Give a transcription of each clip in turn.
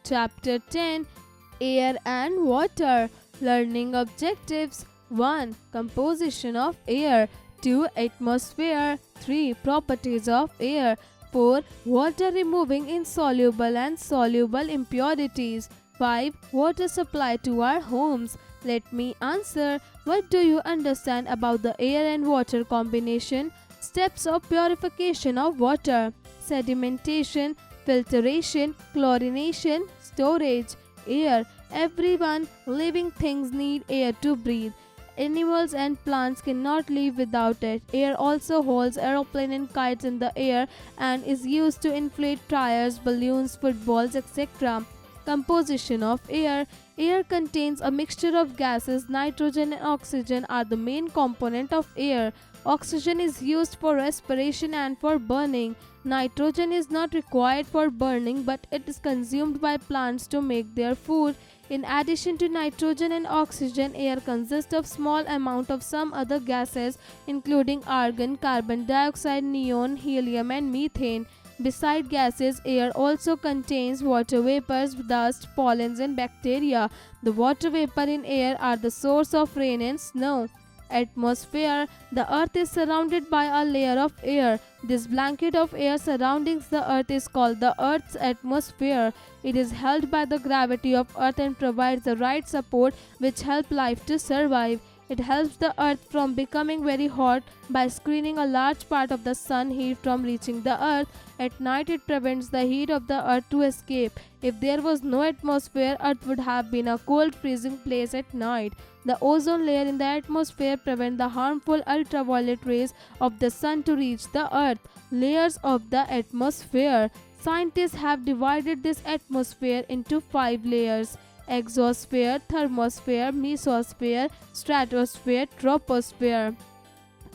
Chapter 10, Air and Water. Learning objectives: 1. Composition of air. 2. Atmosphere. 3. Properties of air. 4. Water removing insoluble and soluble impurities. 5. Water supply to our homes. Let me answer. What do you understand about the air and water combination? Steps of purification of water: sedimentation, filtration, chlorination, storage. Air. Everyone, living things need air to breathe. Animals and plants cannot live without it. Air also holds aeroplanes and kites in the air and is used to inflate tires, balloons, footballs, etc. Composition of air. Air contains a mixture of gases. Nitrogen and oxygen are the main component of air. Oxygen is used for respiration and for burning. Nitrogen is not required for burning, but it is consumed by plants to make their food. In addition to nitrogen and oxygen, air consists of small amount of some other gases including argon, carbon dioxide, neon, helium and methane. Beside gases, air also contains water vapors, dust, pollens and bacteria. The water vapor in air are the source of rain and snow. Atmosphere. The earth is surrounded by a layer of air. This blanket of air surrounding the earth is called the earth's atmosphere. It is held by the gravity of earth and provides the right support which help life to survive. It helps the earth from becoming very hot by screening a large part of the sun heat from reaching the earth. At night it prevents the heat of the earth to escape. If there was no atmosphere, earth would have been a cold freezing place at night. The ozone layer in the atmosphere prevents the harmful ultraviolet rays of the sun to reach the earth. Layers of the atmosphere. Scientists have divided this atmosphere into 5 layers: exosphere, thermosphere, mesosphere, stratosphere, troposphere.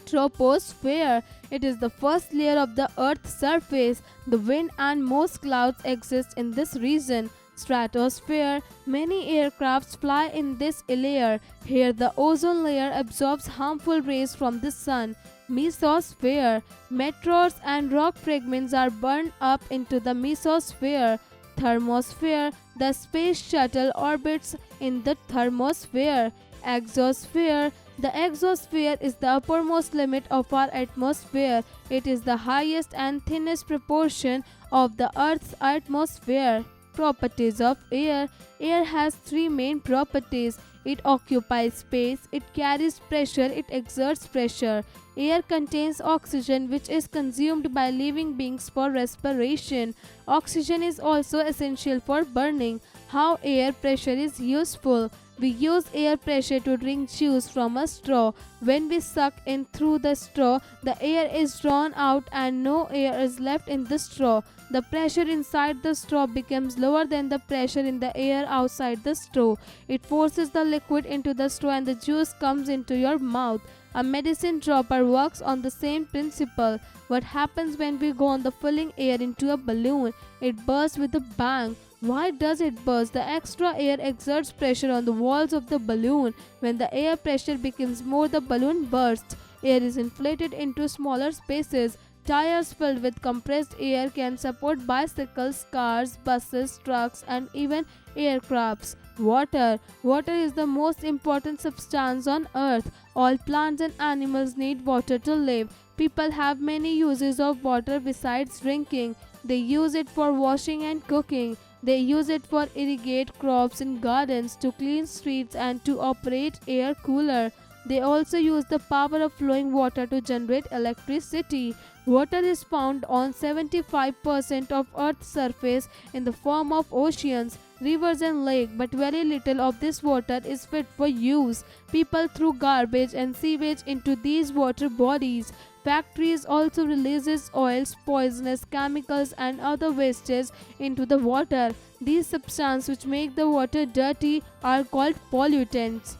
Troposphere. It is the first layer of the earth's surface. The wind and most clouds exist in this region. Stratosphere. Many aircrafts fly in this layer. Here the ozone layer absorbs harmful rays from the sun. Mesosphere. Meteors and rock fragments are burned up into the mesosphere. Thermosphere. The space shuttle orbits in the thermosphere. Exosphere. The exosphere is the uppermost limit of our atmosphere. It is the highest and thinnest proportion of the Earth's atmosphere. Properties of air. Air has 3 main properties. It occupies space, it carries pressure, it exerts pressure. Air contains oxygen, which is consumed by living beings for respiration. Oxygen is also essential for burning. How air pressure is useful. We use air pressure to drink juice from a straw. When we suck in through the straw, the air is drawn out and no air is left in the straw. The pressure inside the straw becomes lower than the pressure in the air outside the straw. It forces the liquid into the straw and the juice comes into your mouth. A medicine dropper works on the same principle. What happens when we go on the filling air into a balloon? It bursts with a bang. Why does it burst? The extra air exerts pressure on the walls of the balloon. When the air pressure becomes more, the balloon bursts. Air is inflated into smaller spaces. Tires filled with compressed air can support bicycles, cars, buses, trucks, and even aircrafts. Water. Water is the most important substance on earth. All plants and animals need water to live. People have many uses of water besides drinking. They use it for washing and cooking. They use it for irrigate crops in gardens, to clean streets, and to operate air cooler. They also use the power of flowing water to generate electricity. Water is found on 75% of Earth's surface in the form of oceans, rivers and lakes, but very little of this water is fit for use. People throw garbage and sewage into these water bodies. Factories also releases oils, poisonous chemicals and other wastes into the water. These substances which make the water dirty are called pollutants.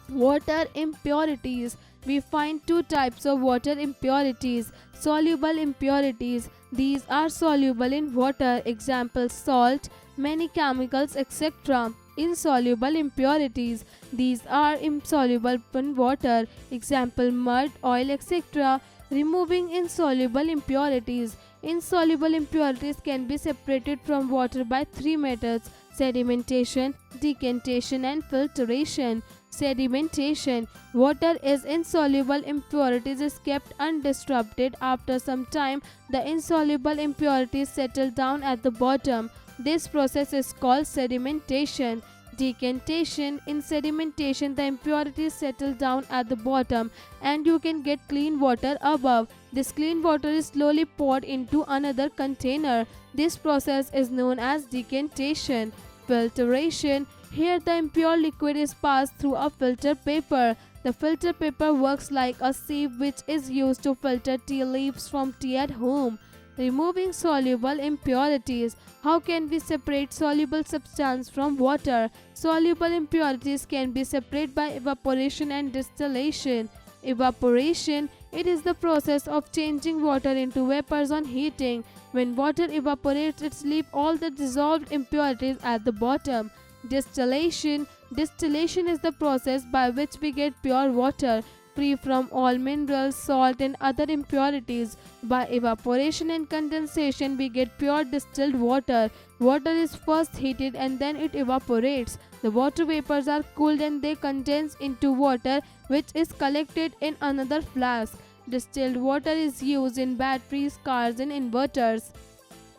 Water impurities. We find 2 types of water impurities. Soluble impurities. These are soluble in water. Example: salt, many chemicals, etc. Insoluble impurities. These are insoluble in water. Example: mud, oil, etc. Removing insoluble impurities. Insoluble impurities can be separated from water by three methods: sedimentation, decantation, and filtration. Sedimentation. Water is insoluble impurities is kept undisrupted. After some time, the insoluble impurities settle down at the bottom. This process is called sedimentation. Decantation. In sedimentation, the impurities settle down at the bottom and you can get clean water above. This clean water is slowly poured into another container. This process is known as decantation. Filtration. Here the impure liquid is passed through a filter paper. The filter paper works like a sieve which is used to filter tea leaves from tea at home. Removing soluble impurities. How can we separate soluble substance from water? Soluble impurities can be separated by evaporation and distillation. Evaporation. It is the process of changing water into vapors on heating. When water evaporates, it leaves all the dissolved impurities at the bottom. Distillation. Distillation is the process by which we get pure water, free from all minerals, salt, and other impurities. By evaporation and condensation, we get pure distilled water. Water is first heated and then it evaporates. The water vapors are cooled and they condense into water, which is collected in another flask. Distilled water is used in batteries, cars, and inverters.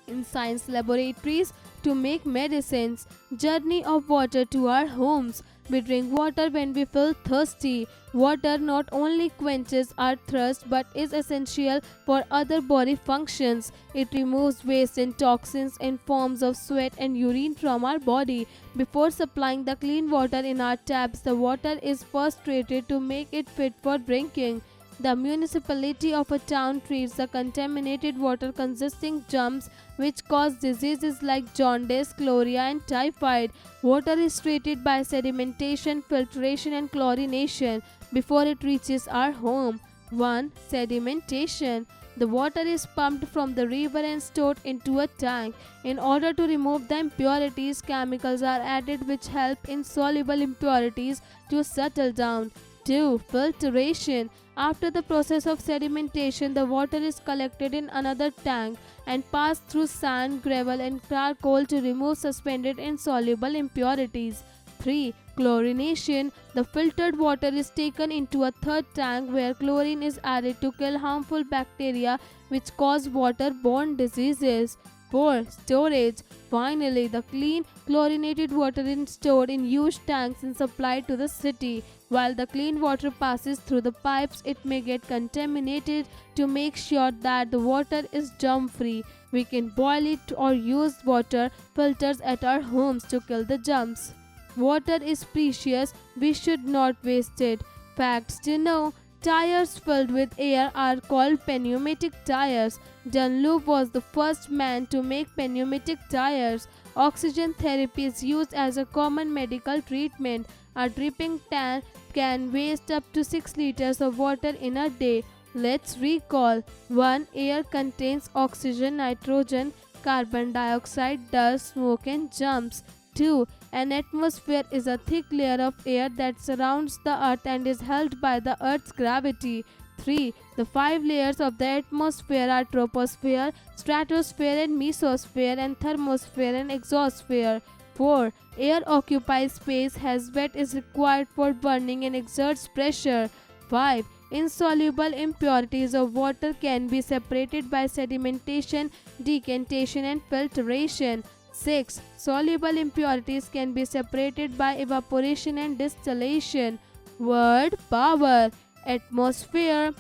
In science laboratories to make medicines. Journey of water to our homes. We drink water when we feel thirsty. Water not only quenches our thirst but is essential for other body functions. It removes waste and toxins in forms of sweat and urine from our body. Before supplying the clean water in our taps, the water is first treated to make it fit for drinking. The municipality of a town treats the contaminated water consisting germs which cause diseases like jaundice, cholera, and typhoid. Water is treated by sedimentation, filtration, and chlorination before it reaches our home. 1. Sedimentation. The water is pumped from the river and stored into a tank. In order to remove the impurities, chemicals are added which help insoluble impurities to settle down. 2. Filtration. After the process of sedimentation, the water is collected in another tank and passed through sand, gravel, and charcoal to remove suspended insoluble impurities. 3. Chlorination. The filtered water is taken into a third tank where chlorine is added to kill harmful bacteria which cause waterborne diseases. 4. Storage. Finally, the clean, chlorinated water is stored in huge tanks and supplied to the city. While the clean water passes through the pipes, it may get contaminated. To make sure that the water is germ-free, we can boil it or use water filters at our homes to kill the germs. Water is precious, we should not waste it. Facts to know. Tires filled with air are called pneumatic tires. Dunlop was the first man to make pneumatic tires. Oxygen therapy is used as a common medical treatment. A dripping tank can waste up to 6 liters of water in a day. Let's recall. 1. Air contains oxygen, nitrogen, carbon dioxide, dust, smoke, and germs. 2. An atmosphere is a thick layer of air that surrounds the earth and is held by the earth's gravity. 3. The 5 layers of the atmosphere are troposphere, stratosphere, and mesosphere, and thermosphere and exosphere. 4. Air occupies space, has wet is required for burning and exerts pressure. 5. Insoluble impurities of water can be separated by sedimentation, decantation, and filtration. 6. Soluble impurities can be separated by evaporation and distillation. Word power. Atmosphere.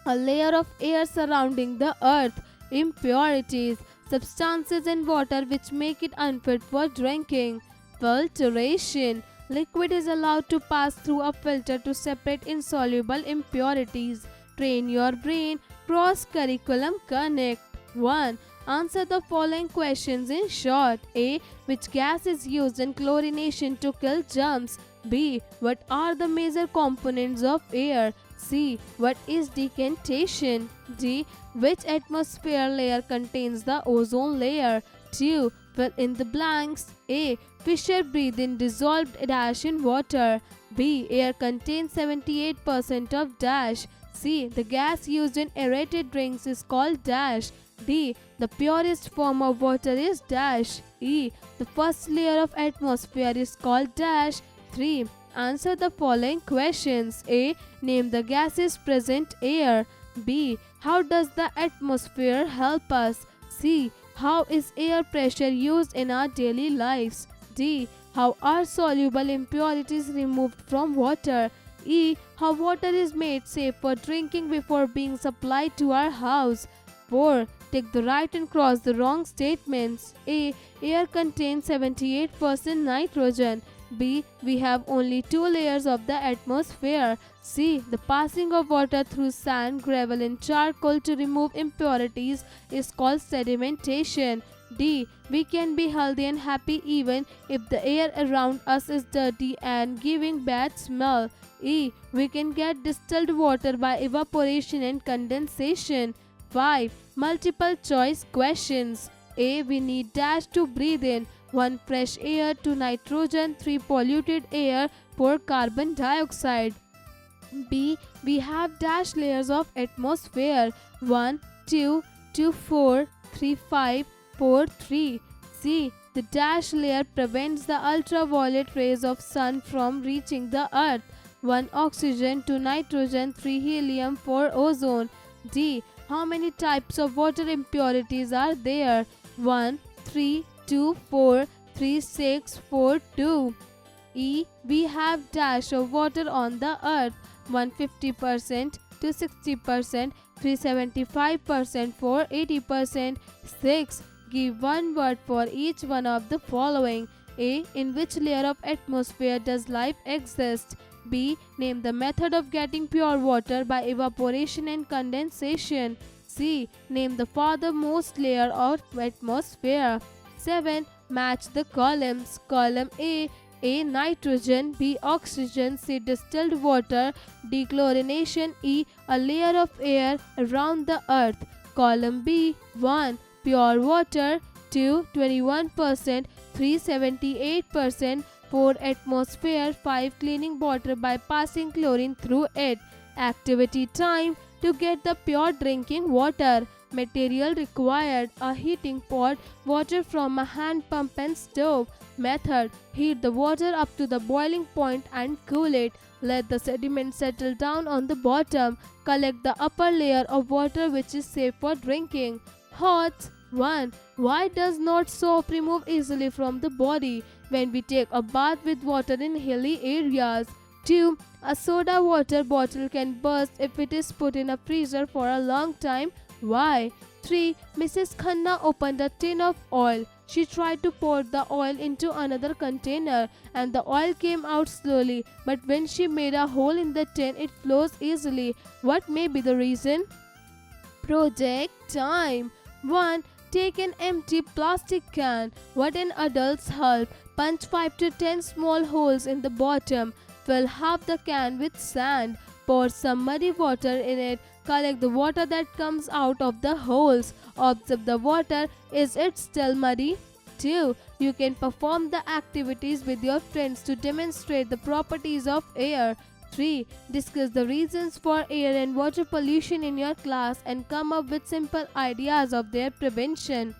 A layer of air surrounding the earth. Impurities. Substances in water which make it unfit for drinking. Filtration. Liquid is allowed to pass through a filter to separate insoluble impurities. Train your brain. Cross curriculum connect. 1. Answer the following questions in short. A. Which gas is used in chlorination to kill germs? B. What are the major components of air? C. What is decantation? D. Which atmosphere layer contains the ozone layer? 2. Fill in the blanks. A. Fishes breathe in dissolved dash in water. B. Air contains 78% of dash. C. The gas used in aerated drinks is called dash. D. The purest form of water is dash. E. The first layer of atmosphere is called dash. 3. Answer the following questions. A. Name the gases present air. B. How does the atmosphere help us? C. How is air pressure used in our daily lives? D. How are soluble impurities removed from water? E. How water is made safe for drinking before being supplied to our house? 4. Take the right and cross the wrong statements. A. Air contains 78% nitrogen. B. We have only 2 layers of the atmosphere. C. The passing of water through sand, gravel and charcoal to remove impurities is called sedimentation. D. We can be healthy and happy even if the air around us is dirty and giving bad smell. E. We can get distilled water by evaporation and condensation. 5. Multiple choice questions. A. We need dash to breathe in. 1. Fresh air, 2. Nitrogen, 3. Polluted air, 4. Carbon dioxide. B. We have dash layers of atmosphere. 1, 2, 2, 4, 3, 5, 4, 3. C. The dash layer prevents the ultraviolet rays of sun from reaching the earth. 1. Oxygen, 2. Nitrogen, 3. Helium, 4. Ozone. D. How many types of water impurities are there? 1, 3, 2, 4, 3, 6, 4, 2. E. We have dash of water on the earth. 150%, 260%, 375%, 480%. 6. Give one word for each one of the following. A. In which layer of atmosphere does life exist? B. Name the method of getting pure water by evaporation and condensation. C. Name the farthermost layer of atmosphere. 7. Match the columns. Column A. Nitrogen. B. Oxygen. C. Distilled water. D. Chlorination. E. A layer of air around the earth. Column B. 1. Pure water. 2. 21%. 3. 78%. 4. Atmosphere. 5. Cleaning water by passing chlorine through it. Activity time. To get the pure drinking water. Material required: a heating pot, water from a hand pump and stove. Method: heat the water up to the boiling point and cool it. Let the sediment settle down on the bottom. Collect the upper layer of water which is safe for drinking. Hot. 1. Why does not soap remove easily from the body when we take a bath with water in hilly areas? 2. A soda water bottle can burst if it is put in a freezer for a long time. Why? 3. Mrs. Khanna opened a tin of oil. She tried to pour the oil into another container and the oil came out slowly, but when she made a hole in the tin, it flows easily. What may be the reason? Project time. 1. Take an empty plastic can. What an adult's help. Punch 5 to 10 small holes in the bottom. Fill half the can with sand. Pour some muddy water in it. Collect the water that comes out of the holes. Observe the water. Is it still muddy? 2. You can perform the activities with your friends to demonstrate the properties of air. 3. Discuss the reasons for air and water pollution in your class and come up with simple ideas of their prevention.